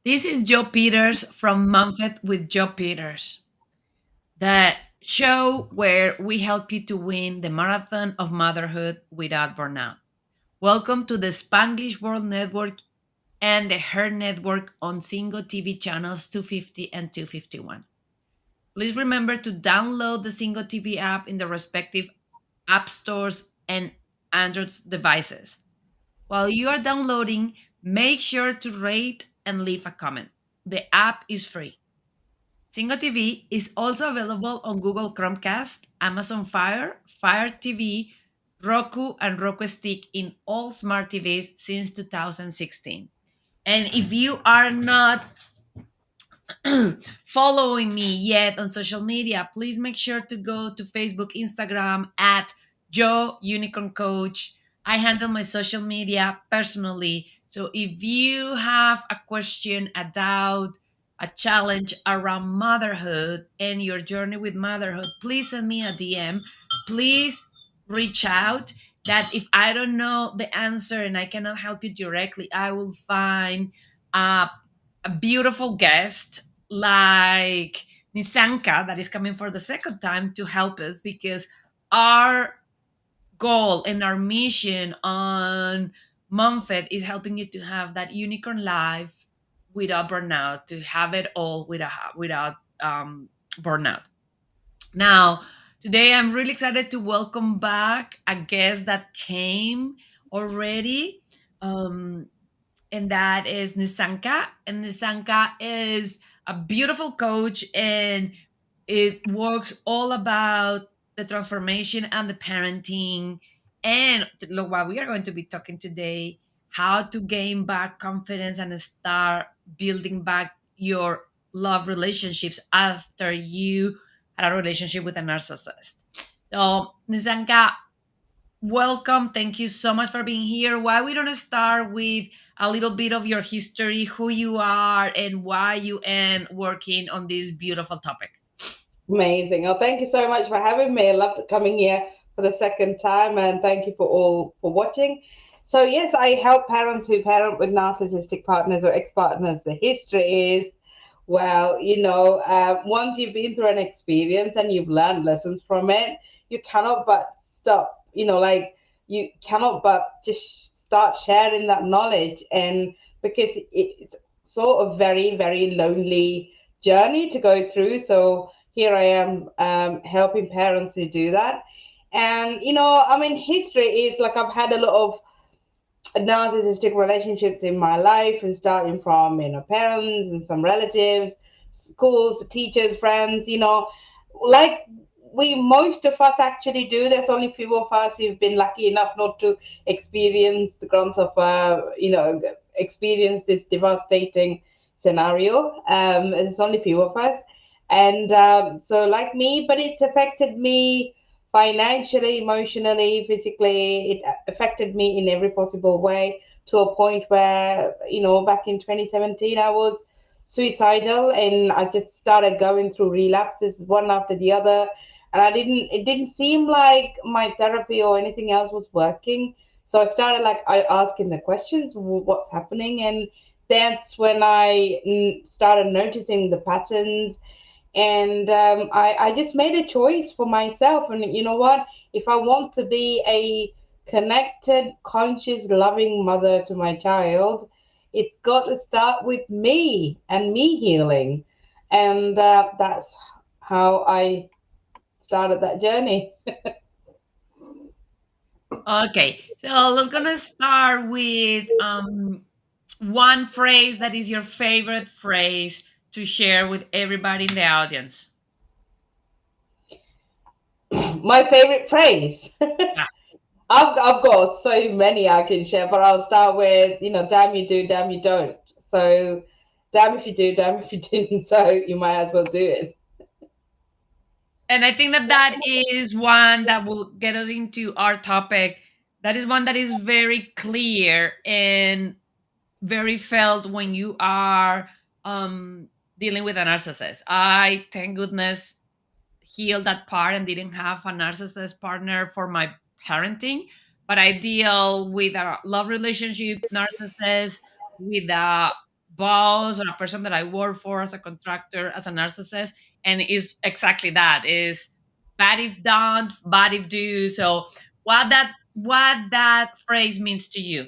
This is Joe Peters from MOMFIT with Joe Peters, the show where we help you to win the marathon of motherhood without burnout. Welcome to the Spanglish World Network and the Her Network on Single TV channels 250 and 251. Please remember to download the Single TV app in the respective app stores and Android devices. While you are downloading, make sure to rate and leave a comment. The app is free. Singo TV is also available on Google Chromecast, Amazon Fire, Fire TV, Roku, and Roku Stick in all smart TVs since 2016. And if you are not following me yet on social media, please make sure to go to Facebook, Instagram at Joe Unicorn Coach. I handle my social media personally. So if you have a question, a doubt, a challenge around motherhood and your journey with motherhood, please send me a DM. Please reach out that if I don't know the answer and I cannot help you directly, I will find a a beautiful guest like Nisanka that is coming for the second time to help us because our goal and our mission on MOMFIT is helping you to have that unicorn life without burnout, to have it all without burnout. Now, today I'm really excited to welcome back a guest that came already. Um, and that is Nisanka. And Nisanka is a beautiful coach, and it works all about the transformation and the parenting. And look, what we are going to be talking today, how to gain back confidence and start building back your love relationships after you had a relationship with a narcissist. So, Nisanka, welcome. Thank you so much for being here. Why we don't start with a little bit of your history, who you are, and why you end working on this beautiful topic. Amazing. Oh, thank you so much for having me. I loved coming here for the second time, and thank you for all for watching. So yes, I help parents who parent with narcissistic partners or ex-partners. The history is, well, once you've been through an experience and you've learned lessons from it, you cannot but stop. You cannot but just start sharing that knowledge, and because it's sort of very, very lonely journey to go through. So here I am helping parents to do that. And, I mean, history is like I've had a lot of narcissistic relationships in my life, and starting from, parents and some relatives, schools, teachers, friends, like most of us actually do. There's only few of us who've been lucky enough not to experience the grunts of, experience this devastating scenario. There's only few of us. And so, like me, but it's affected me financially, emotionally, physically. It affected me in every possible way, to a point where, back in 2017, I was suicidal, and I just started going through relapses one after the other. And it didn't seem like my therapy or anything else was working. So I started asking the questions, what's happening? And that's when I started noticing the patterns. And I just made a choice for myself. And you know what? If I want to be a connected, conscious, loving mother to my child, it's got to start with me and me healing. And that's how I started that journey. Okay, so let's gonna start with one phrase that is your favorite phrase to share with everybody in the audience. My favorite phrase. Yeah. I've got so many I can share, but I'll start with, damn you do, damn you don't. So, damn if you do, damn if you didn't. So, you might as well do it. And I think that that is one that will get us into our topic. That is one that is very clear and very felt when you are dealing with a narcissist. I, thank goodness, healed that part and didn't have a narcissist partner for my parenting, but I deal with a love relationship narcissist, with a boss or a person that I work for as a contractor, as a narcissist, and is exactly that, is bad if done, bad if do. So what that phrase means to you?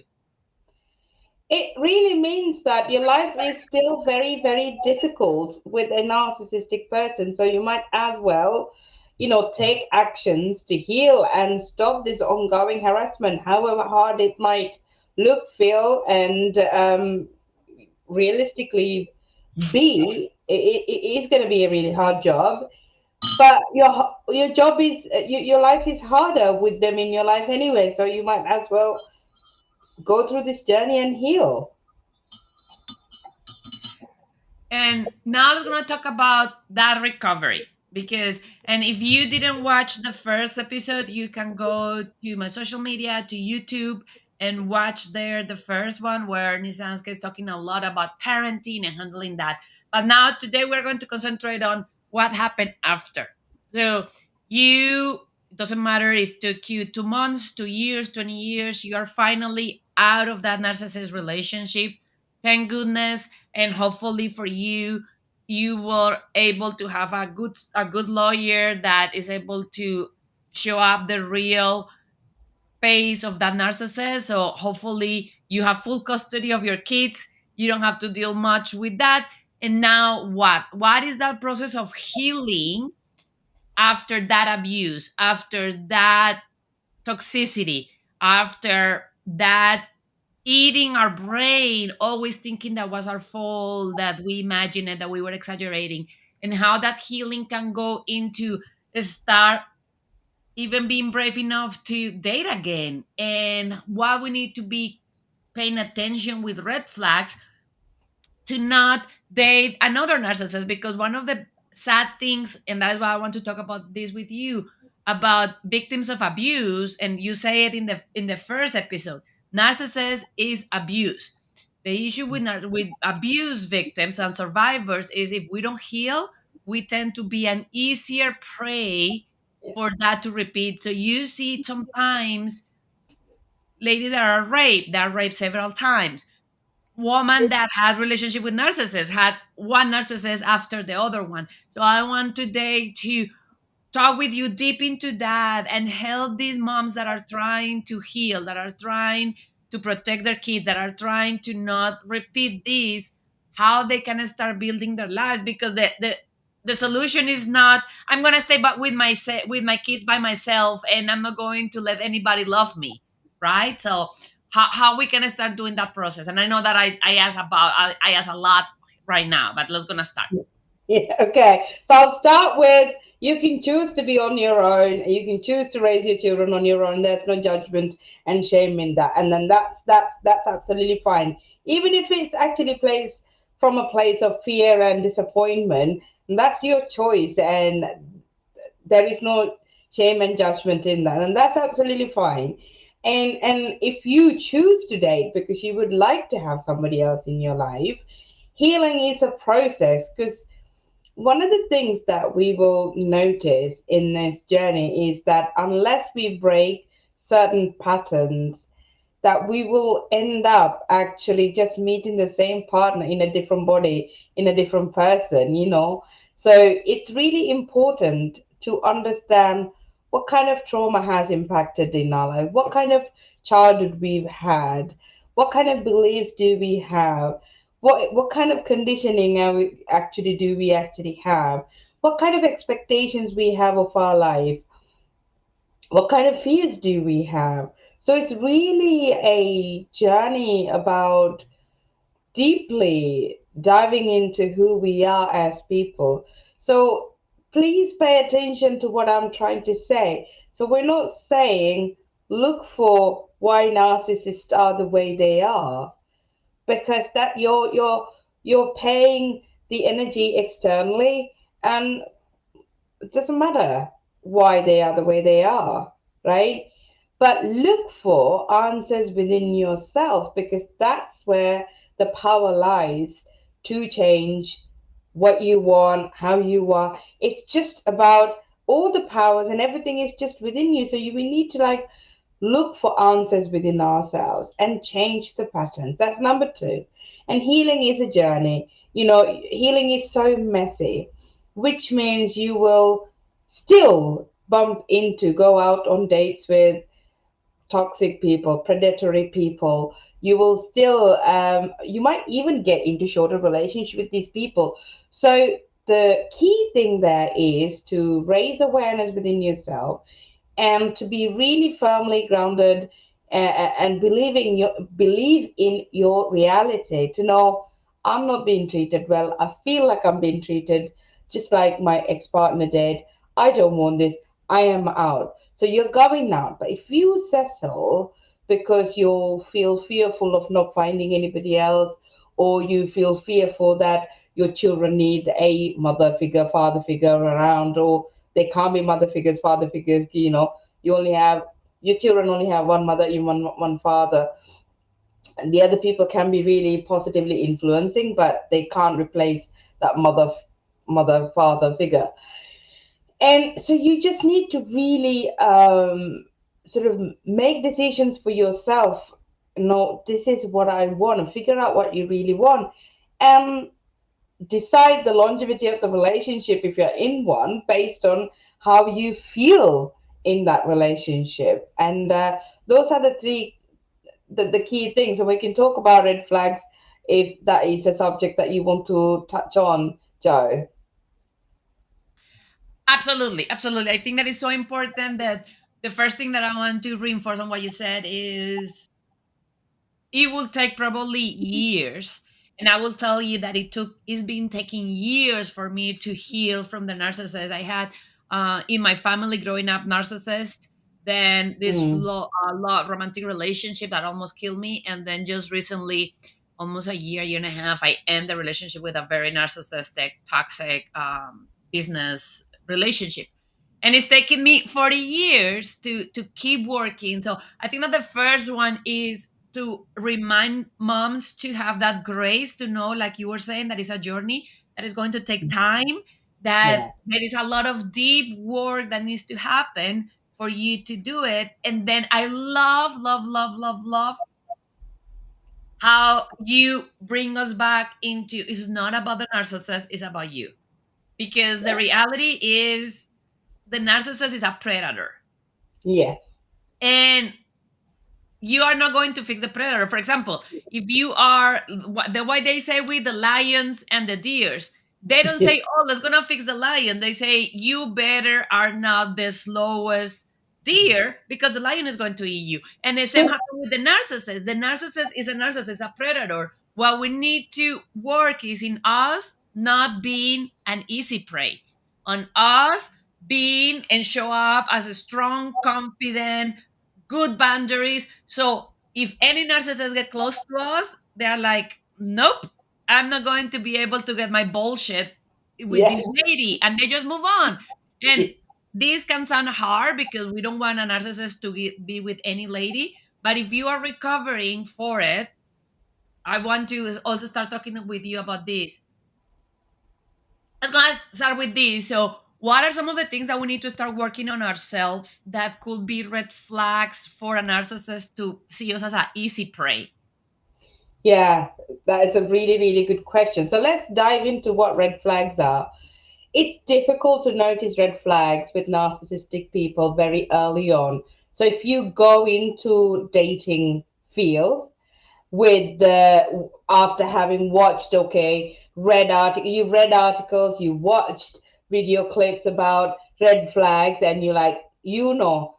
It really means that your life is still very, very difficult with a narcissistic person. So you might as well, take actions to heal and stop this ongoing harassment, however hard it might look, feel, and realistically be. It is going to be a really hard job, but your job is your life is harder with them in your life anyway. So you might as well go through this journey and heal. And now we're going to talk about that recovery, because, and if you didn't watch the first episode, you can go to my social media, to YouTube, and watch there the first one where Nisanka is talking a lot about parenting and handling that. But now today we're going to concentrate on what happened after. So you, it doesn't matter if it took you 2 months, 2 years, 20 years, you are finally out of that narcissist relationship. Thank goodness. And hopefully for you, you were able to have a good lawyer that is able to show up the real face of that narcissist. So hopefully you have full custody of your kids, you don't have to deal much with that. And now what is that process of healing after that abuse, after that toxicity, after that eating our brain, always thinking that was our fault, that we imagined it, that we were exaggerating, and how that healing can go into start even being brave enough to date again, and why we need to be paying attention with red flags to not date another narcissist. Because one of the sad things, and that's why I want to talk about this with you, about victims of abuse, and you say it in the first episode, narcissist is abuse. The issue with abuse victims and survivors is, if we don't heal, we tend to be an easier prey for that to repeat. So you see sometimes ladies that are raped several times, woman that had relationship with narcissists, had one narcissist after the other one. So I want today to talk with you deep into that and help these moms that are trying to heal, that are trying to protect their kids, that are trying to not repeat this, how they can start building their lives. Because the solution is not, I'm gonna stay but with my kids by myself, and I'm not going to let anybody love me, right? So how we can start doing that process. And I know that I ask a lot right now, but let's gonna start. Yeah, okay. So I'll start with, you can choose to be on your own. You can choose to raise your children on your own. There's no judgment and shame in that. And then that's absolutely fine. Even if it's actually placed from a place of fear and disappointment, that's your choice. And there is no shame and judgment in that. And that's absolutely fine. And if you choose to date because you would like to have somebody else in your life, healing is a process. Because one of the things that we will notice in this journey is that unless we break certain patterns, that we will end up actually just meeting the same partner in a different body, in a different person. So it's really important to understand what kind of trauma has impacted in our life, what kind of childhood we've had, what kind of beliefs do we have, what kind of conditioning do we actually have, what kind of expectations we have of our life, what kind of fears do we have. So it's really a journey about deeply diving into who we are as people. So please pay attention to what I'm trying to say. So we're not saying look for why narcissists are the way they are, because that you're paying the energy externally, and it doesn't matter why they are the way they are, right? But look for answers within yourself, because that's where the power lies to change what you want, how you are. It's just about all the powers, and everything is just within you. So you we need to, like, look for answers within ourselves and change the patterns. That's number two. And healing is a journey. You know, healing is so messy, which means you will still bump into, go out on dates with toxic people, predatory people. You will still, you might even get into shorter relationship with these people. So the key thing there is to raise awareness within yourself and to be really firmly grounded and believe in your reality. To know I'm not being treated well. I feel like I'm being treated just like my ex partner did. I don't want this. I am out. So you're going out. But if you settle because you feel fearful of not finding anybody else, or you feel fearful that your children need a mother figure, father figure around, or they can't be mother figures, father figures, you only have your children only have one mother and one father, and the other people can be really positively influencing, but they can't replace that mother father figure. And so you just need to really sort of make decisions for yourself. No, this is what I want. Figure out what you really want, and decide the longevity of the relationship if you're in one based on how you feel in that relationship. And those are the three, the key things. And we can talk about red flags if that is a subject that you want to touch on, Joe. Absolutely, absolutely. I think that is so important that the first thing that I want to reinforce on what you said is it will take probably years, and I will tell you that it's been taking years for me to heal from the narcissist I had in my family growing up. Narcissist, then this Mm, lot romantic relationship that almost killed me, and then just recently, almost a year and a half, I end the relationship with a very narcissistic toxic business relationship, and it's taken me 40 years to keep working. So I think that the first one is to remind moms to have that grace, to know, like you were saying, that is a journey that is going to take time, that yeah, there is a lot of deep work that needs to happen for you to do it. And then I love, love, love, love, love how you bring us back into, it's not about the narcissist, it's about you, because the reality is the narcissist is a predator, yes, and you are not going to fix the predator. For example, if you are the way they say with the lions and the deers, they don't say, "Oh, let's gonna fix the lion." They say, "You better are not the slowest deer because the lion is going to eat you." And the same happens with the narcissist. The narcissist is a narcissist, a predator. What we need to work is in us not being an easy prey, on us being and show up as a strong, confident, good boundaries. So if any narcissists get close to us, they're like, nope, I'm not going to be able to get my bullshit with yeah, this lady. And they just move on. And this can sound hard because we don't want a narcissist to be with any lady. But if you are recovering for it, I want to also start talking with you about this. Let's go start with this. So, what are some of the things that we need to start working on ourselves that could be red flags for a narcissist to see us as an easy prey? yeah. That is a really, really good question. So let's dive into what red flags are. It's difficult to notice red flags with narcissistic people very early on. So if you go into dating fields with the after having watched, okay, you've read articles, you watched video clips about red flags, and you like, you're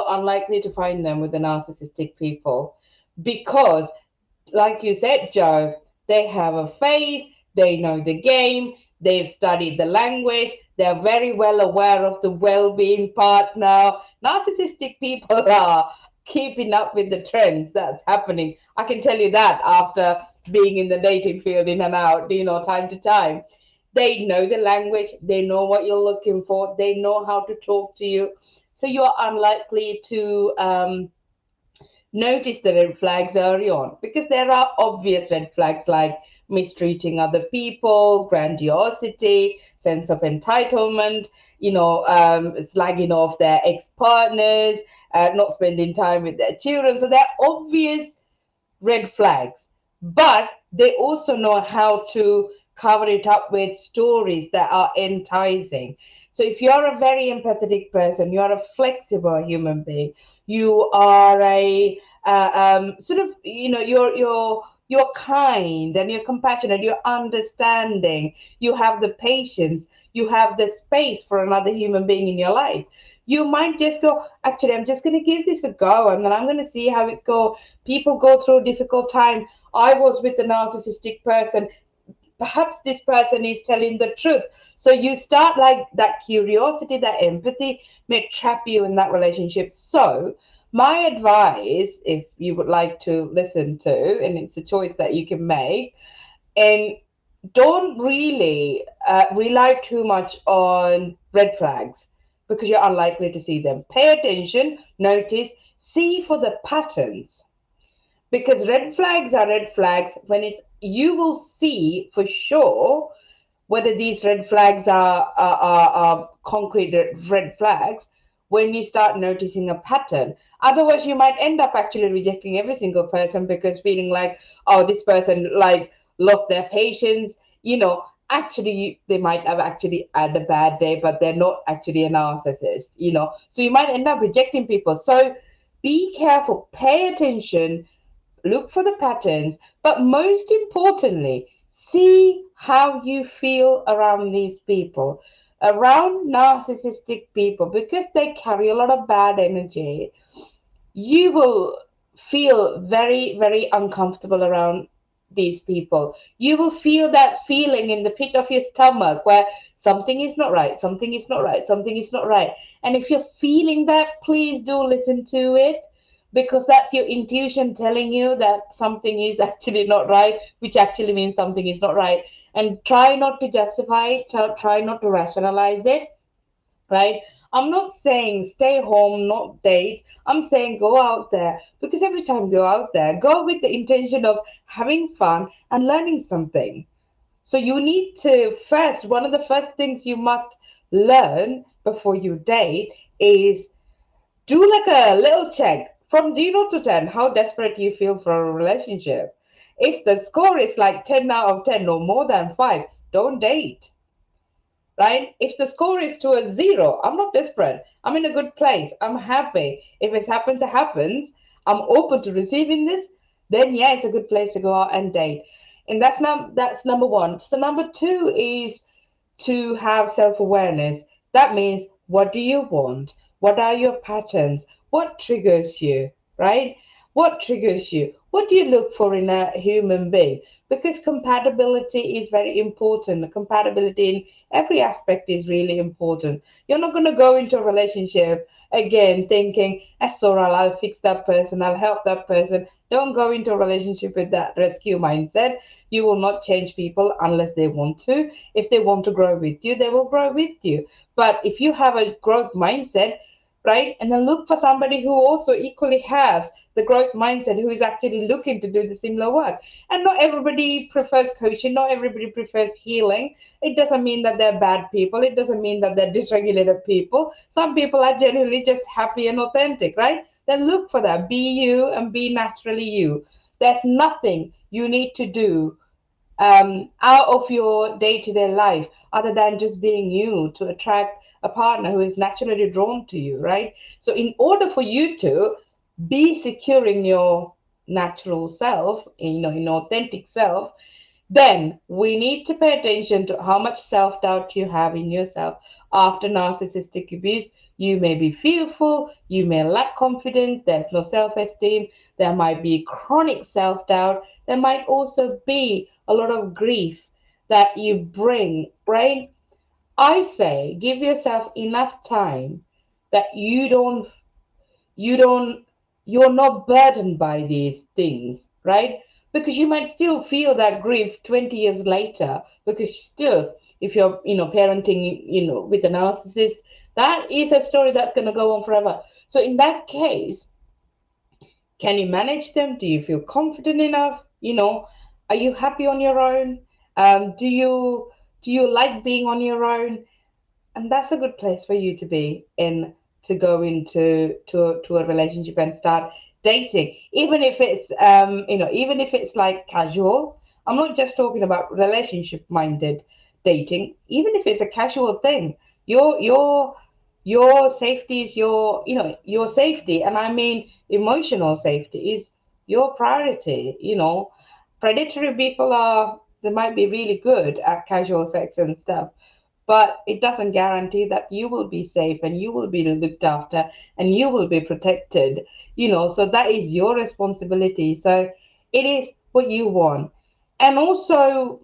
unlikely to find them with the narcissistic people, because like you said, Joe, they have a face, they know the game, they've studied the language, they're very well aware of the well being partner. Narcissistic people are keeping up with the trends that's happening. I can tell you that after being in the dating field in and out, time to time. They know the language, they know what you're looking for, they know how to talk to you. So you're unlikely to notice the red flags early on, because there are obvious red flags like mistreating other people, grandiosity, sense of entitlement, slagging off their ex-partners, not spending time with their children. So they're obvious red flags, but they also know how to cover it up with stories that are enticing. So if you're a very empathetic person, you're a flexible human being, you are a sort of, you're kind and you're compassionate, you're understanding, you have the patience, you have the space for another human being in your life. You might just go, actually, I'm just going to give this a go and then I'm going to see how it's go. People go through difficult time. I was with a narcissistic person. Perhaps this person is telling the truth. So you start like that curiosity, that empathy may trap you in that relationship. So my advice, if you would like to listen to, and it's a choice that you can make, and don't really rely too much on red flags because you're unlikely to see them. Pay attention, notice, see for the patterns, because red flags are red flags when it's, you will see for sure whether these red flags are concrete red flags when you start noticing a pattern. Otherwise, you might end up actually rejecting every single person because feeling like, oh, this person like lost their patience. Actually, they might have actually had a bad day, but they're not actually a narcissist. So you might end up rejecting people. So be careful, pay attention, look for the patterns, but most importantly, see how you feel around these people, around narcissistic people, because they carry a lot of bad energy. You will feel very, very uncomfortable around these people. You will feel that feeling in the pit of your stomach where something is not right, something is not right, something is not right. And if you're feeling that, please do listen to it, because that's your intuition telling you that something is actually not right, which actually means something is not right. And try not to justify it, try not to rationalize it, right? I'm not saying stay home, not date. I'm saying go out there, because every time you go out there, go with the intention of having fun and learning something. So you need to first, one of the first things you must learn before you date is do like a little check from 0 to 10, how desperate you feel for a relationship. If the score is like 10 out of 10 or more than 5, don't date, right? If the score is to a 0, I'm not desperate. I'm in a good place. I'm happy. If it's happened to happens, I'm open to receiving this, then yeah, it's a good place to go out and date. And that's number one. So number two is to have self-awareness. That means, what do you want? What are your patterns? What triggers you, right? What triggers you? What do you look for in a human being? Because compatibility is very important. Compatibility in every aspect is really important. You're not going to go into a relationship again thinking, that's all right, I'll fix that person, I'll help that person. Don't go into a relationship with that rescue mindset. You will not change people unless they want to. If they want to grow with you, they will grow with you. But if you have a growth mindset, right, and then look for somebody who also equally has the growth mindset, who is actually looking to do the similar work. And not everybody prefers coaching, not everybody prefers healing. It doesn't mean that they're bad people, it doesn't mean that they're dysregulated people. Some people are genuinely just happy and authentic, right? Then look for that. Be you and be naturally you. There's nothing you need to do out of your day-to-day life other than just being you to attract a partner who is naturally drawn to you, right? So in order for you to be secure in your natural self, in authentic self, then we need to pay attention to how much self doubt you have in yourself. After narcissistic abuse, you may be fearful, you may lack confidence, there's no self esteem, there might be chronic self doubt, there might also be a lot of grief that you bring, right? I say give yourself enough time that you don't you're not burdened by these things, right? Because you might still feel that grief 20 years later, because still, if you're parenting with a narcissist, that is a story that's going to go on forever. So in that case, can you manage them? Do you feel confident enough? Are you happy on your own? Do you like being on your own? And that's a good place for you to be in, to go into to a relationship and start dating, even if it's even if it's like casual. I'm not just talking about relationship minded dating. Even if it's a casual thing, your safety is your safety, and I mean emotional safety is your priority. Predatory people are, they might be really good at casual sex and stuff, but it doesn't guarantee that you will be safe and you will be looked after and you will be protected. So that is your responsibility. So it is what you want. And also,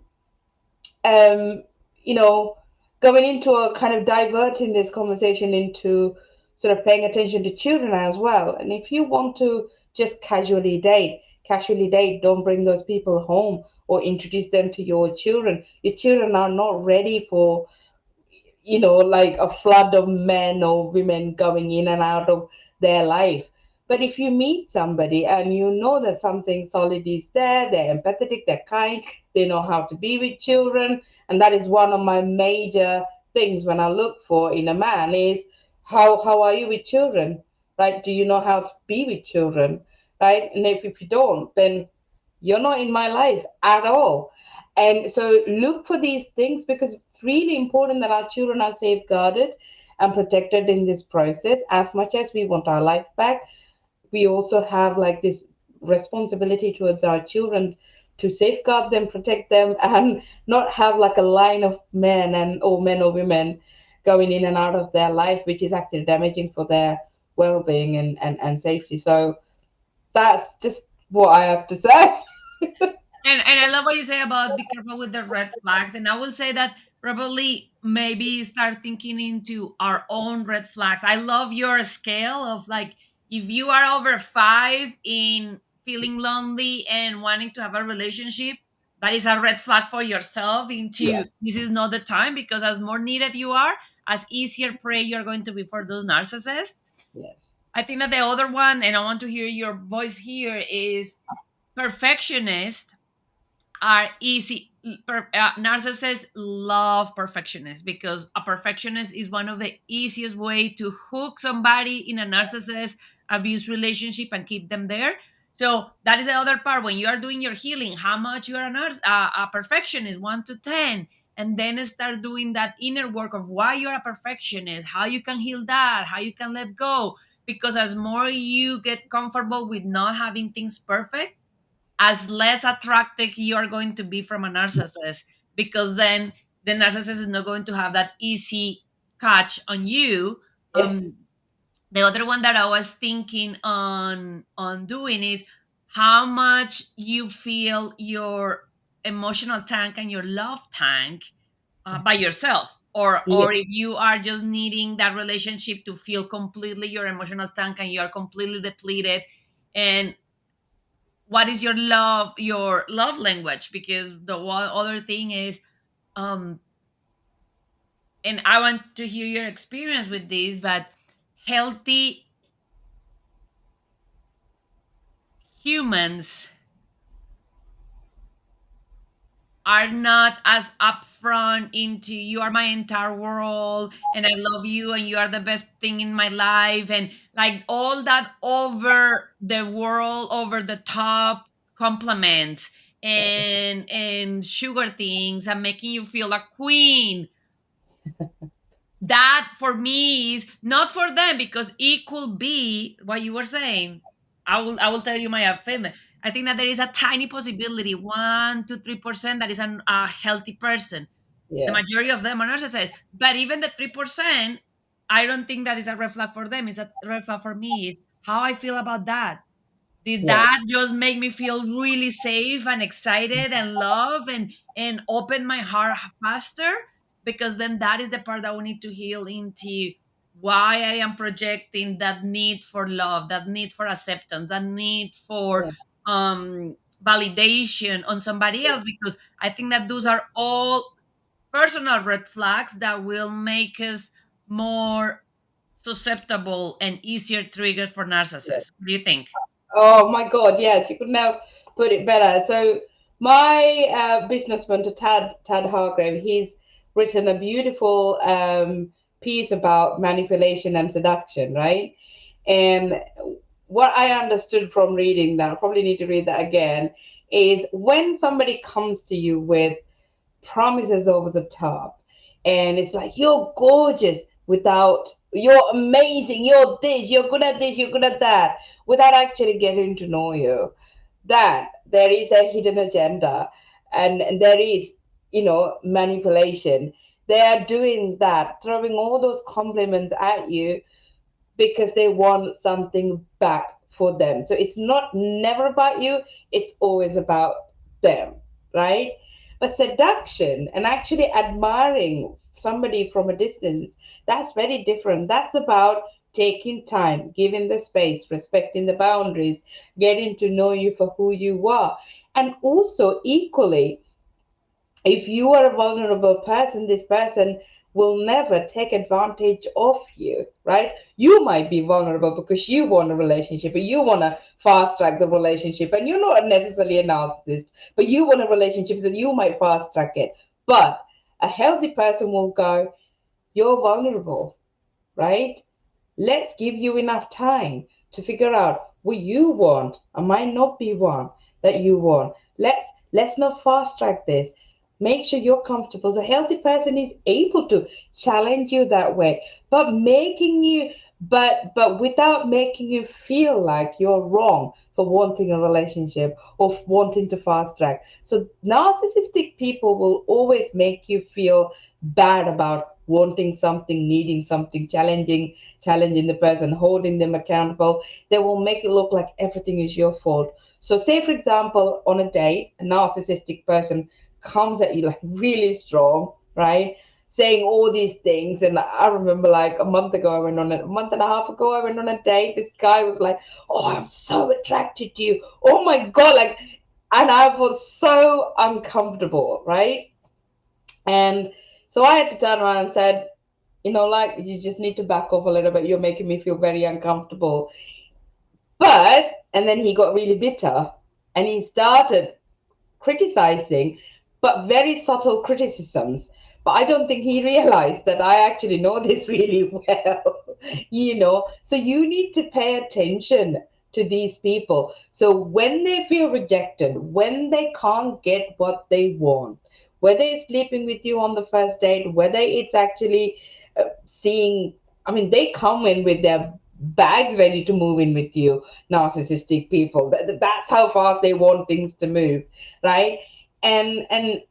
um you know going into a kind of diverting this conversation into sort of paying attention to children as well. And if you want to just casually date, don't bring those people home or introduce them to your children. Your children are not ready for like a flood of men or women going in and out of their life. But if you meet somebody and you know that something solid is there, they're empathetic, they're kind, they know how to be with children, and that is one of my major things when I look for in a man is how are you with children, right? Do you know how to be with children, right? And if you don't, then you're not in my life at all. And so look for these things because it's really important that our children are safeguarded and protected in this process. As much as we want our life back, we also have like this responsibility towards our children to safeguard them, protect them, and not have like a line of men or women going in and out of their life, which is actually damaging for their well-being and safety. So that's just what I have to say. And I love what you say about be careful with the red flags. And I will say that probably maybe start thinking into our own red flags. I love your scale of like if you are over 5 in feeling lonely and wanting to have a relationship, that is a red flag for yourself into Yes, this is not the time, because as more needed you are, as easier prey you're going to be for those narcissists. yes, I think that the other one, and I want to hear your voice here, is perfectionist are easy. Narcissists love perfectionists because a perfectionist is one of the easiest way to hook somebody in a narcissist abuse relationship and keep them there. So that is the other part when you are doing your healing, how much you are a perfectionist, 1 to 10, and then start doing that inner work of why you're a perfectionist, how you can heal that, how you can let go. Because as more you get comfortable with not having things perfect, as less attractive you are going to be from a narcissist, because then the narcissist is not going to have that easy catch on you. yes, um the other one that I was thinking on doing is how much you feel your emotional tank and your love tank by yourself, or yes, if you are just needing that relationship to feel completely your emotional tank and you are completely depleted. And what is your love language, because the one other thing is, um and I want to hear your experience with this, but healthy humans are not as upfront into you are my entire world and I love you and you are the best thing in my life, and like all that over the world, over the top compliments and sugar things and making you feel a queen. That for me is not for them, because it could be what you were saying. I will tell you my opinion. I think that there is a tiny possibility, 1 to 3%, that is a healthy person. The yes, majority of them are narcissists, but even the 3%, I don't think that is a red flag for them. It's a red flag for me. Is how I feel about that. Did yes, that just make me feel really safe and excited and love and open my heart faster? Because then that is the part that we need to heal into, why I am projecting that need for love, that need for acceptance, that need for yes, validation on somebody else. Because I think that those are all personal red flags that will make us more susceptible and easier triggers for yes. narcissists. What do you think? Oh my God, yes, you couldn't have put it better. So My businessman, to Tad Hargrave, he's written a beautiful piece about manipulation and seduction, right? And what I understood from reading that, I probably need to read that again, is when somebody comes to you with promises over the top, and it's like, you're gorgeous, without, you're amazing, you're this, you're good at this, you're good at that, without actually getting to know you, that there is a hidden agenda, and there is, manipulation. They are doing that, throwing all those compliments at you because they want something back for them. So it's not never about you, it's always about them, right? But seduction and actually admiring somebody from a distance, that's very different. That's about taking time, giving the space, respecting the boundaries, getting to know you for who you are. And also, equally, if you are a vulnerable person, this person will never take advantage of you, right? You might be vulnerable because you want a relationship, or you want to fast track the relationship, and you're not necessarily a narcissist, but you want a relationship, so you might fast track it. But a healthy person will go, you're vulnerable, right? Let's give you enough time to figure out what you want. I might not be one that you want. Let's not fast track this. Make sure you're comfortable. So a healthy person is able to challenge you that way, but without making you feel like you're wrong for wanting a relationship or wanting to fast track. So narcissistic people will always make you feel bad about wanting something, needing something, challenging the person, holding them accountable. They will make it look like everything is your fault. So, say for example, on a date, a narcissistic person comes at you like really strong, right? Saying all these things. And I remember like a month and a half ago, I went on a date. This guy was like, oh, I'm so attracted to you. Oh my God. Like, and I was so uncomfortable, right? And so I had to turn around and said, like, you just need to back off a little bit. You're making me feel very uncomfortable. And then he got really bitter and he started criticizing, but very subtle criticisms. But I don't think he realized that I actually know this really well, So you need to pay attention to these people. So when they feel rejected, when they can't get what they want, whether it's sleeping with you on the first date, whether it's actually seeing, I mean, they come in with their bags ready to move in with you, narcissistic people. That's how fast they want things to move, right? And and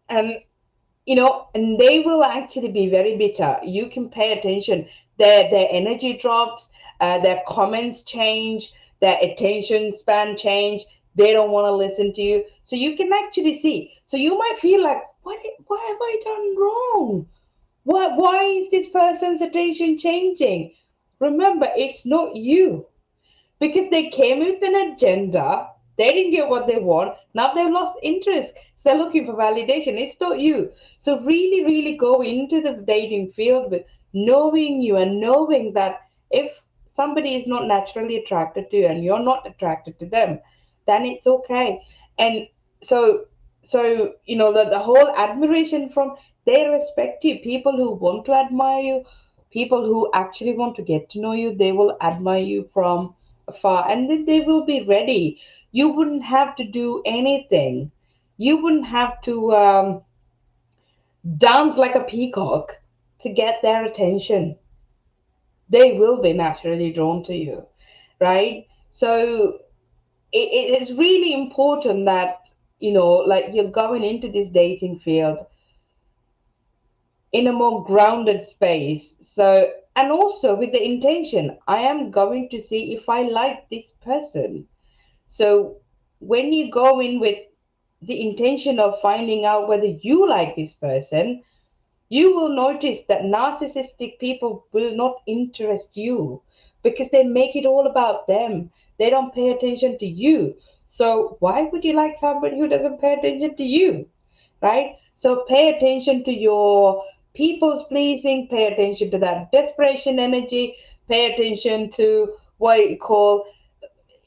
they will actually be very bitter. You can pay attention. Their energy drops, their comments change, their attention span change. They don't want to listen to you. So you can actually see. So you might feel like, what have I done wrong? Why is this person's attention changing? Remember, it's not you because they came with an agenda. They didn't get what they want. Now they've lost interest. So they're looking for validation. It's not you. So really, really go into the dating field with knowing you and knowing that if somebody is not naturally attracted to you and you're not attracted to them, then it's okay. And so the whole admiration from, they respect you. People who want to admire you, people who actually want to get to know you, they will admire you from afar, and then they will be ready. You wouldn't have to do anything. You wouldn't have to dance like a peacock to get their attention. They will be naturally drawn to you, right? So it is really important that, like, you're going into this dating field in a more grounded space. So, and also with the intention, I am going to see if I like this person. So when you go in with the intention of finding out whether you like this person, you will notice that narcissistic people will not interest you because they make it all about them. They don't pay attention to you. So why would you like somebody who doesn't pay attention to you? Right? So pay attention to your people's pleasing, pay attention to that desperation energy, pay attention to what you call,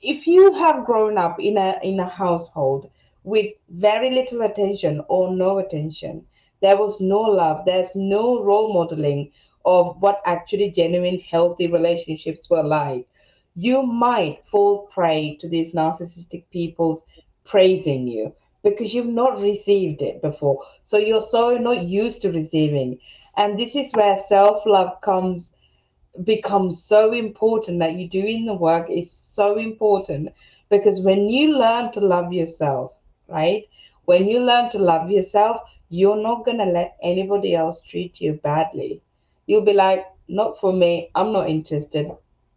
if you have grown up in a household with very little attention or no attention. There was no love, there's no role modeling of what actually genuine healthy relationships were like. You might fall prey to these narcissistic people's praising you because you've not received it before. So you're so not used to receiving. And this is where self love comes becomes so important, that you doing the work is so important, because when you learn to love yourself, right? When you learn to love yourself, you're not going to let anybody else treat you badly. You'll be like, not for me, I'm not interested,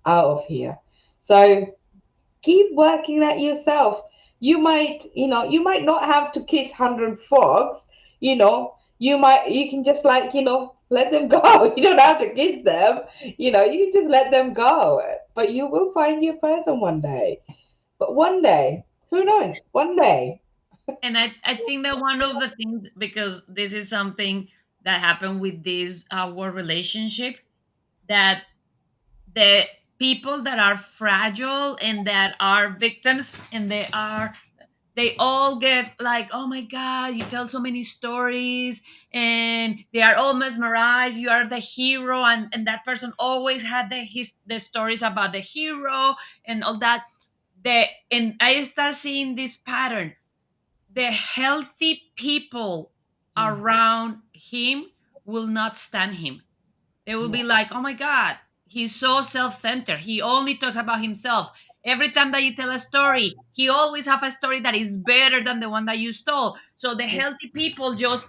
out of here. So keep working at yourself. You might not have to kiss 100 frogs. You can just, like, let them go. You don't have to kiss them. You can just let them go. But you will find your person one day. But one day, who knows? One day. And I think that one of the things, because this is something that happened with this our relationship, that the people that are fragile and that are victims, and they all get like, oh my god, you tell so many stories, and they are all mesmerized, you are the hero, and that person always had the stories about the hero and all that. And I start seeing this pattern. The healthy people Mm, around him will not stand him. They will be yeah. like, oh my God, he's so self centered. He only talks about himself. Every time that you tell a story, he always have a story that is better than the one that you stole. So the healthy people just,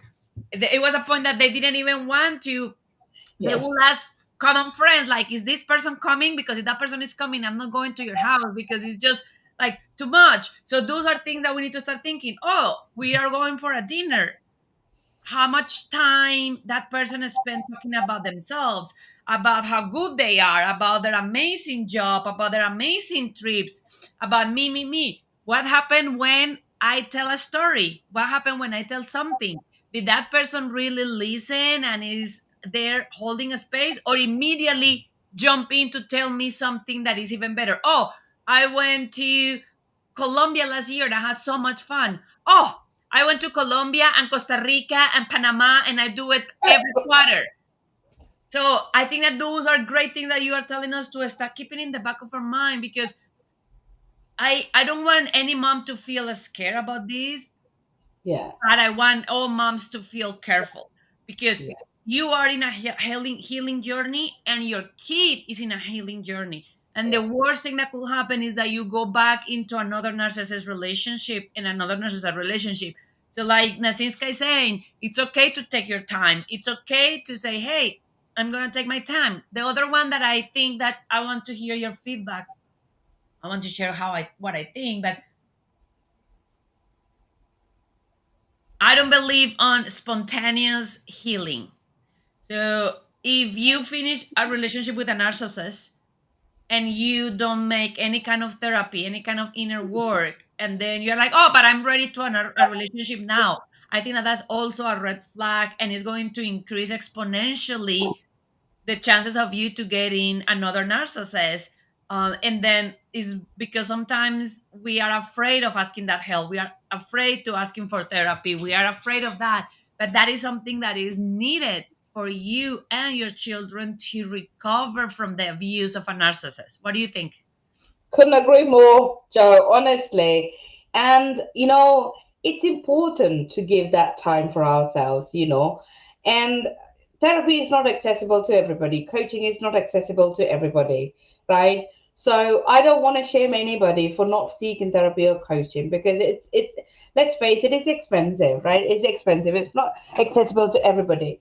it was a point that they didn't even want to, they Yes. will ask common friends, like, is this person coming? Because if that person is coming, I'm not going to your house because it's just like too much. So those are things that we need to start thinking. Oh, we are going for a dinner. How much time that person has spent talking about themselves, about how good they are, about their amazing job, about their amazing trips, about me. What happened when I tell a story? What happened when I tell something? Did that person really listen and is there holding a space, or immediately jump in to tell me something that is even better? Oh, I went to Colombia last year and I had so much fun. Oh, I went to Colombia and Costa Rica and Panama, and I do it every quarter. So I think that those are great things that you are telling us to start keeping in the back of our mind, because I don't want any mom to feel scared about this, Yeah. but I want all moms to feel careful, because Yeah. you are in a healing journey, and your kid is in a healing journey. And the worst thing that could happen is that you go back into another narcissist relationship and another narcissist relationship. So, like Nasinska is saying, it's okay to take your time. It's okay to say, hey, I'm going to take my time. The other one that I think that I want to hear your feedback, I want to share what I think, but I don't believe on spontaneous healing. So if you finish a relationship with a narcissist and you don't make any kind of therapy, any kind of inner work, and then you're like, oh, but I'm ready to a relationship now, I think that that's also a red flag, and it's going to increase exponentially the chances of you to get in another narcissist. And then is because sometimes we are afraid of asking that help, we are afraid to asking for therapy, we are afraid of that, but that is something that is needed for you and your children to recover from the abuse of a narcissist. What do you think? Couldn't agree more, Joe, honestly. And, it's important to give that time for ourselves. And therapy is not accessible to everybody, coaching is not accessible to everybody, right? So I don't want to shame anybody for not seeking therapy or coaching, because it's let's face it, it's expensive, right? It's expensive. It's not accessible to everybody.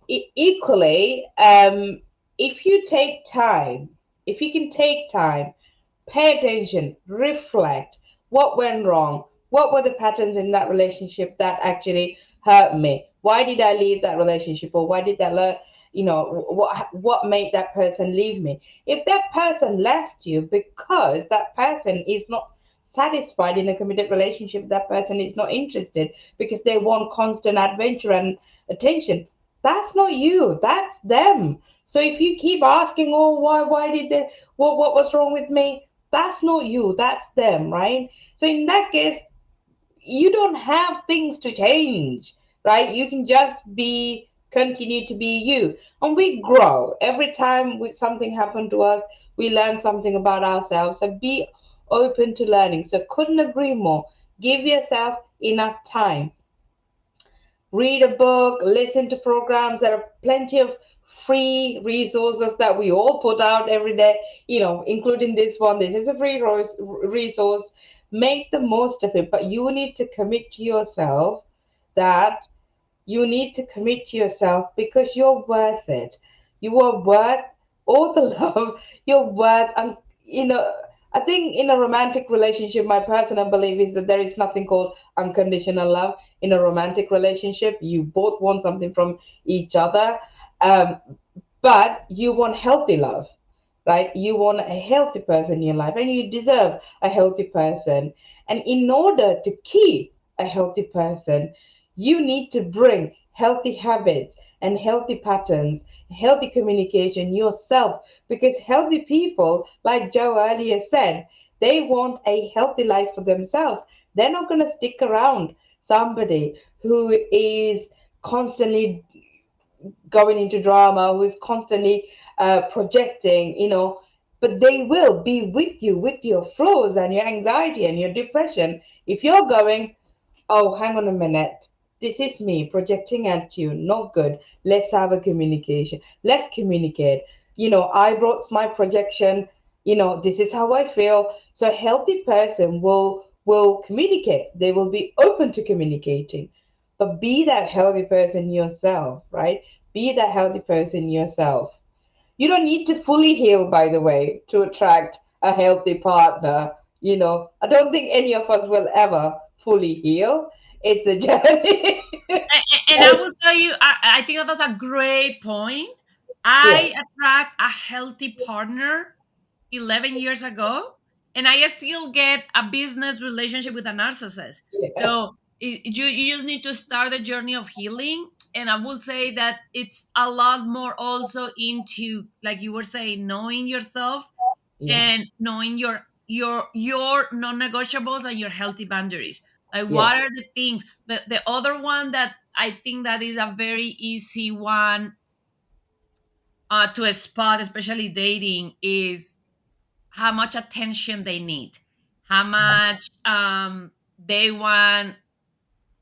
Equally, if you take time, if you can take time, pay attention, reflect. What went wrong? What were the patterns in that relationship that actually hurt me? Why did I leave that relationship? Or why did that, what made that person leave me? If that person left you because that person is not satisfied in a committed relationship, that person is not interested because they want constant adventure and attention, that's not you, that's them. So if you keep asking, oh, why did they, what was wrong with me? That's not you, that's them, right? So in that case, you don't have things to change, right? You can just be continue to be you, and we grow every time something happened to us. We learn something about ourselves, so be open to learning. So couldn't agree more. Give yourself enough time. Read a book, listen to programs. There are plenty of free resources that we all put out every day, including this one. This is a free resource. Make the most of it, but you need to commit to yourself that you need to commit to yourself because you're worth it. You are worth all the love. You're worth, and you know, I think in a romantic relationship, my personal belief is that there is nothing called unconditional love. In a romantic relationship, you both want something from each other, um, but you want healthy love, right? You want a healthy person in your life, and you deserve a healthy person. And in order to keep a healthy person, you need to bring healthy habits and healthy patterns, healthy communication yourself. Because healthy people, like Joe earlier said, they want a healthy life for themselves. They're not going to stick around somebody who is constantly going into drama, who is constantly projecting, but they will be with you with your flaws and your anxiety and your depression. If you're going, oh, hang on a minute, this is me projecting at you, not good. Let's have a communication. Let's communicate. I brought my projection. This is how I feel. So a healthy person will communicate. They will be open to communicating. But be that healthy person yourself, right? Be that healthy person yourself. You don't need to fully heal, by the way, to attract a healthy partner. I don't think any of us will ever fully heal. It's a journey. And I So, will tell you, I think that was a great point. yeah, I attract a healthy partner 11 years ago, and I still get a business relationship with a narcissist. yeah, So you just need to start the journey of healing. And I will say that it's a lot more also into, like you were saying, knowing yourself yeah, and knowing your non-negotiables and your healthy boundaries. Like, yeah, what are the things? The other one that I think that is a very easy one to spot, especially dating, is how much attention they need, how much they want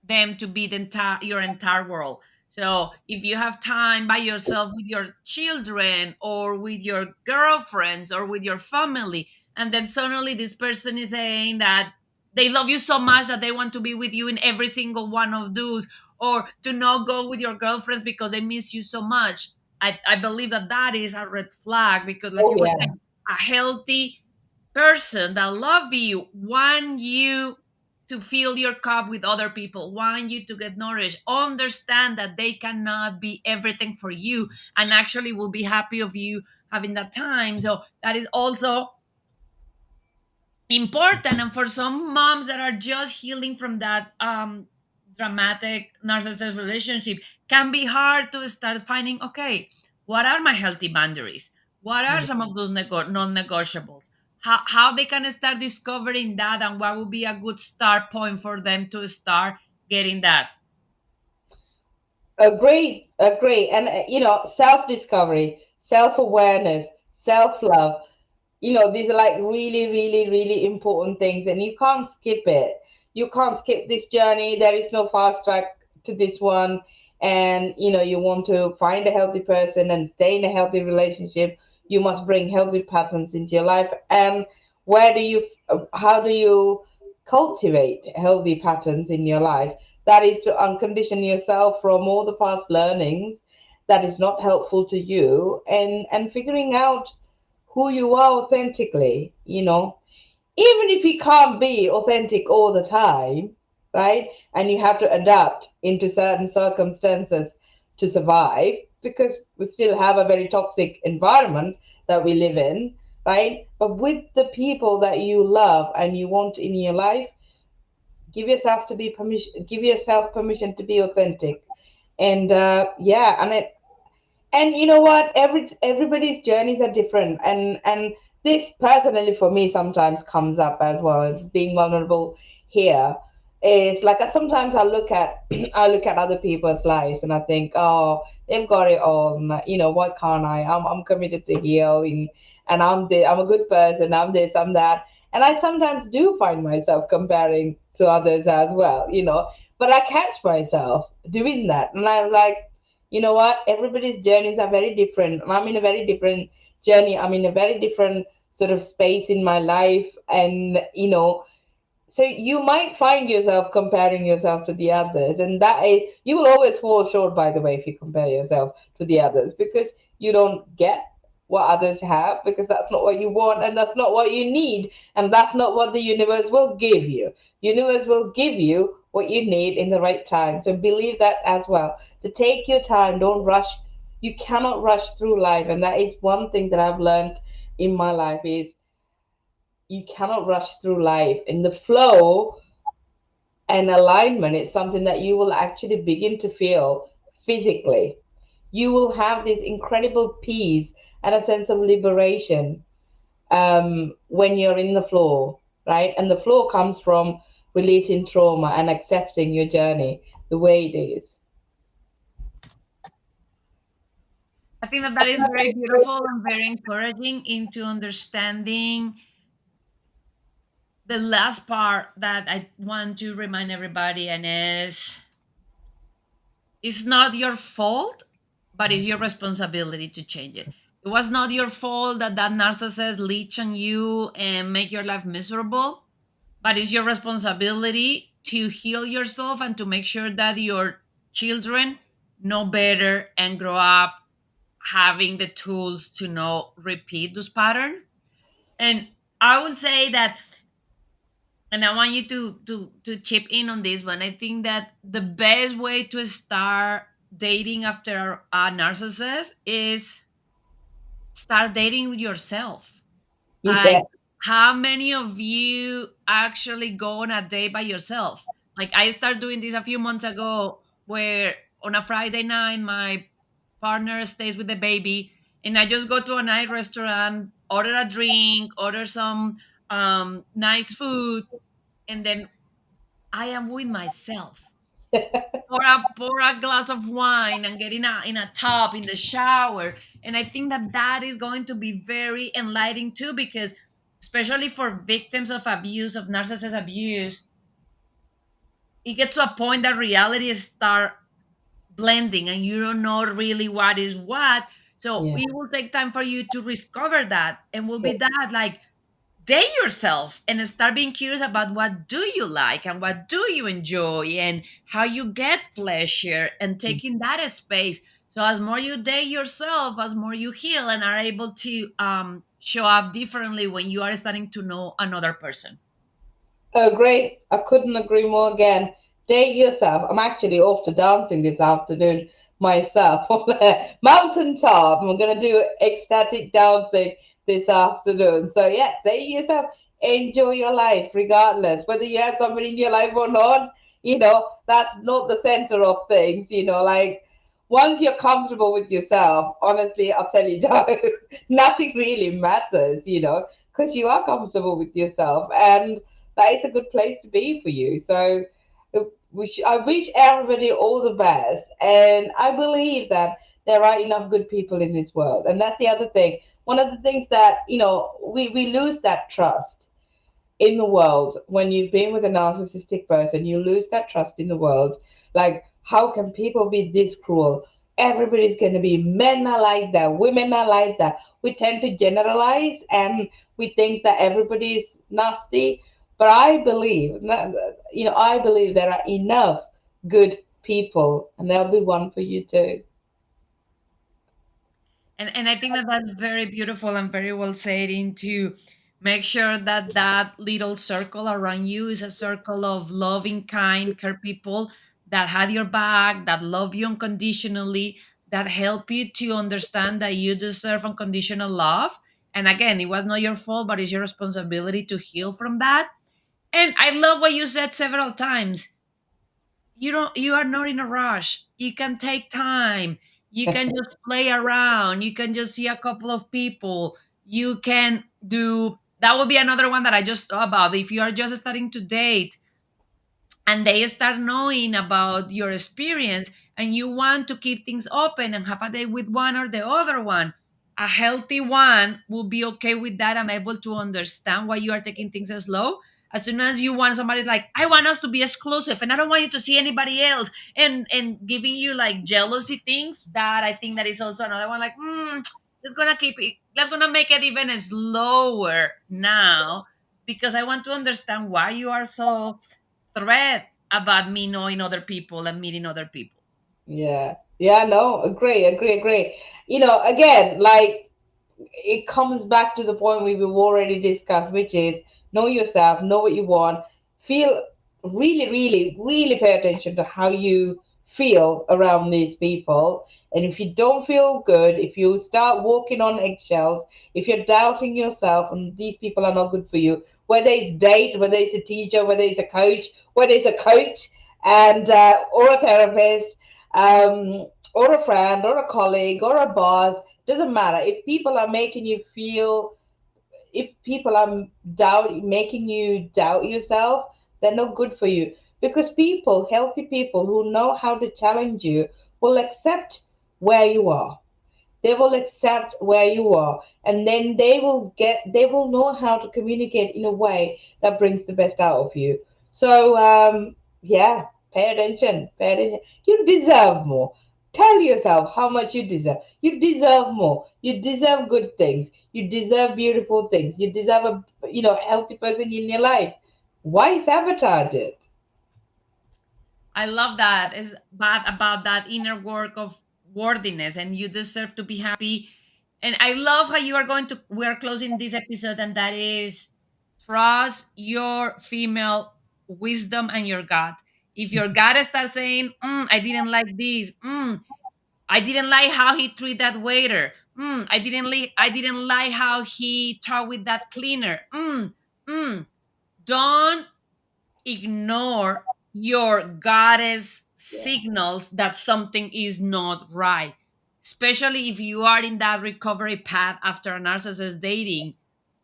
them to be the entire your entire world. So if you have time by yourself with your children or with your girlfriends or with your family, and then suddenly this person is saying that they love you so much that they want to be with you in every single one of those, or to not go with your girlfriends because they miss you so much, I believe that that is a red flag, because like oh you were yeah, saying, a healthy person that love you want you to fill your cup with other people, want you to get nourished, understand that they cannot be everything for you, and actually will be happy of you having that time. So that is also important. And for some moms that are just healing from that dramatic narcissist relationship, can be hard to start finding, okay, what are my healthy boundaries, what are some of those non-negotiables, how they can start discovering that, and what would be a good start point for them to start getting that. agree, agree. And self discovery, self awareness, self love. These are like really, really, really important things, and you can't skip it. You can't skip this journey. There is no fast track to this one. And you want to find a healthy person and stay in a healthy relationship, you must bring healthy patterns into your life. And how do you cultivate healthy patterns in your life? That is to uncondition yourself from all the past learnings that is not helpful to you, and figuring out who you are authentically. Even if you can't be authentic all the time, right? And you have to adapt into certain circumstances to survive, because we still have a very toxic environment that we live in, right? But with the people that you love and you want in your life, give yourself permission to be authentic. And yeah, and you know what, everybody's journeys are different, and this personally for me sometimes comes up as well. It's being vulnerable here. is like sometimes I look at I look at other people's lives and I think, oh, they've got it all. Why can't I? I'm committed to healing, and I'm a good person. I'm this, I'm that, and I sometimes do find myself comparing to others as well. But I catch myself doing that, and I'm like, you know what? Everybody's journeys are very different. I'm in a very different journey. I'm in a very different sort of space in my life, and so you might find yourself comparing yourself to the others, and that is, you will always fall short, by the way, if you compare yourself to the others, because you don't get what others have, because that's not what you want, and that's not what you need, and that's not what the universe will give you. Universe will give you what you need in the right time. So believe that as well. To take your time, don't rush. You cannot rush through life, and that is one thing that I've learned in my life is you cannot rush through life. In the flow and alignment, it's something that you will actually begin to feel physically. You will have this incredible peace and a sense of liberation when you're in the flow, right? And the flow comes from releasing trauma and accepting your journey the way it is. I think that that is very beautiful and very encouraging into understanding the last part that I want to remind everybody, and is it's not your fault, but it's your responsibility to change it. It was not your fault that that narcissist leech on you and make your life miserable, but it's your responsibility to heal yourself and to make sure that your children know better and grow up having the tools to not repeat those patterns. And I would say that, and I want you to chip in on this one. I think that the best way to start dating after a narcissist is start dating yourself. Like, Yeah. how many of you actually go on a date by yourself? Like, I started doing this a few months ago, where on a Friday night, my partner stays with the baby, and I just go to a nice restaurant, order a drink, order some nice food, and then I am with myself. Pour a glass of wine and get in a tub in the shower. And I think that that is going to be very enlightening too, because especially for victims of abuse, of narcissist abuse, it gets to a point that reality start blending and you don't know really what is what. So Yeah. it will take time for you to discover that, and will be that, like, date yourself and start being curious about what do you like and what do you enjoy and how you get pleasure, and taking that space. So as more you date yourself, as more you heal and are able to show up differently when you are starting to know another person. Oh, great. I couldn't agree more again. Date yourself. I'm actually off to dancing this afternoon myself on the mountaintop. I'm going to do ecstatic dancing this afternoon. So, yeah, date yourself. Enjoy your life, regardless whether you have somebody in your life or not. That's not the center of things. Like once you're comfortable with yourself, honestly, I'll tell you, nothing really matters, because you are comfortable with yourself. And that is a good place to be for you. So I wish everybody all the best. And I believe that there are enough good people in this world. And that's the other thing. One of the things that, we lose that trust in the world when you've been with a narcissistic person. You lose that trust in the world. Like, how can people be this cruel? Everybody's going to be, men are like that, women are like that. We tend to generalize and we think that everybody's nasty. But I believe there are enough good people, and there'll be one for you too. And I think that that's very beautiful and very well said, into make sure that that little circle around you is a circle of loving, kind, care people that had your back, that love you unconditionally, that help you to understand that you deserve unconditional love. And again, it was not your fault, but it's your responsibility to heal from that. And I love what you said several times. You are not in a rush. You can take time. You can just play around. You can just see a couple of people. You can do, that would be another one that I just thought about. If you are just starting to date, and they start knowing about your experience, and you want to keep things open and have a day with one or the other one, a healthy one will be okay with that. I'm able to understand why you are taking things slow. As soon as you want somebody like, I want us to be exclusive and I don't want you to see anybody else, and giving you like jealousy things, that I think that is also another one, like, let's gonna keep it, let's gonna make it even slower now, because I want to understand why you are so threat about me knowing other people and meeting other people. Yeah. Yeah, no, agree, agree, agree. Again, like, it comes back to the point we've already discussed, which is know yourself, know what you want, feel really, really, really pay attention to how you feel around these people. And if you don't feel good, if you start walking on eggshells, if you're doubting yourself and these people are not good for you, whether it's date, whether it's a teacher, whether it's a coach, whether it's a coach and or a therapist, or a friend or a colleague or a boss, doesn't matter. If people are making you feel, if people are making you doubt yourself, they're not good for you. Because people, healthy people who know how to challenge you, will accept where you are. They will accept where you are, and then they will know how to communicate in a way that brings the best out of you. So yeah, pay attention. You deserve more. Tell yourself how much you deserve. You deserve more. You deserve good things. You deserve beautiful things. You deserve a healthy person in your life. Why sabotage it? I love that. Is bad about that inner work of worthiness, and you deserve to be happy. And I love how you are going to. We are closing this episode, and that is trust your female wisdom and your gut. If your gut starts saying, "I didn't like this," I didn't like how he treated that waiter. I didn't like how he talked with that cleaner. Don't ignore your goddess Yeah. signals that something is not right, especially if you are in that recovery path after a narcissist dating.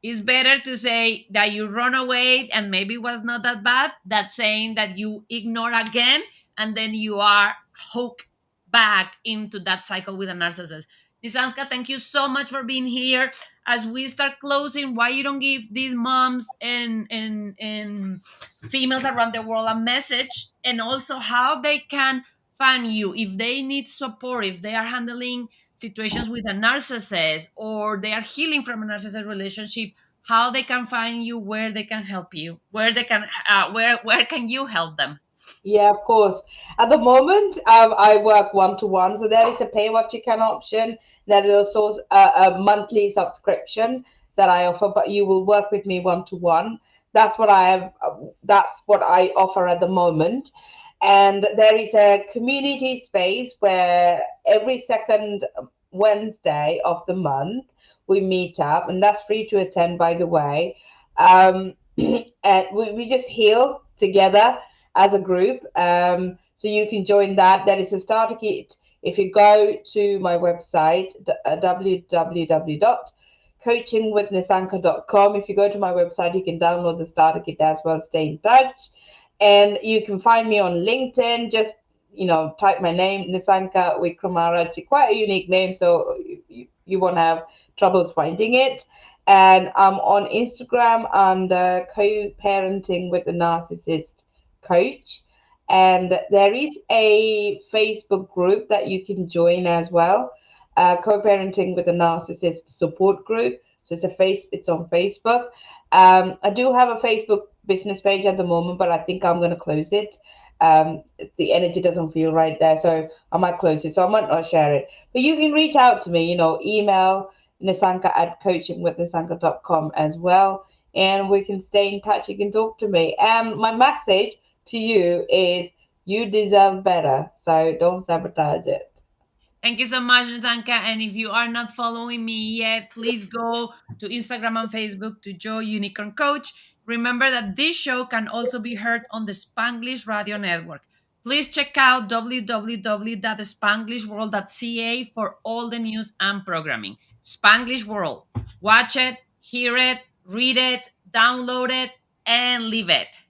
It's better to say that you run away and maybe it was not that bad, than saying that you ignore again and then you are hooked back into that cycle with a narcissist. Nisanska, thank you so much for being here. As we start closing, why you don't give these moms and females around the world a message, and also how they can find you if they need support, if they are handling situations with a narcissist or they are healing from a narcissist relationship, how they can find you, where they can help you, where they can where can you help them. Yeah, of course. At the moment, I work one to one, so there is a pay what you can option. There is also a monthly subscription that I offer, but you will work with me one to one. That's what I have. That's what I offer at the moment. And there is a community space where every second Wednesday of the month we meet up, and that's free to attend, by the way. And we just heal together as a group. So you can join that. There is a starter kit. If you go to my website, www.coachingwithnisanka.com, if you go to my website, you can download the starter kit as well. Stay in touch. And you can find me on LinkedIn. Just type my name, Nisanka Wickramarachchi. Quite a unique name, so you won't have troubles finding it. And I'm on Instagram under co-parenting with the narcissist coach. And there is a Facebook group that you can join as well, co-parenting with a narcissist support group. So it's on Facebook. I do have a Facebook business page at the moment, but I think I'm going to close it. The energy doesn't feel right there, so I might close it. So I might not share it. But you can reach out to me, email Nisanka at coachingwithnisanka.com as well. And we can stay in touch. You can talk to me. And my message to you is you deserve better. So don't sabotage it. Thank you so much, Zanka. And if you are not following me yet, please go to Instagram and Facebook to Joe Unicorn Coach. Remember that this show can also be heard on the Spanglish Radio Network. Please check out www.spanglishworld.ca for all the news and programming. Spanglish World. Watch it, hear it, read it, download it, and leave it.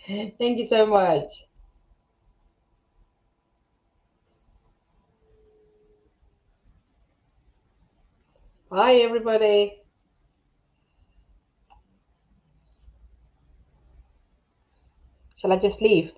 Thank you so much. Bye, everybody. Shall I just leave?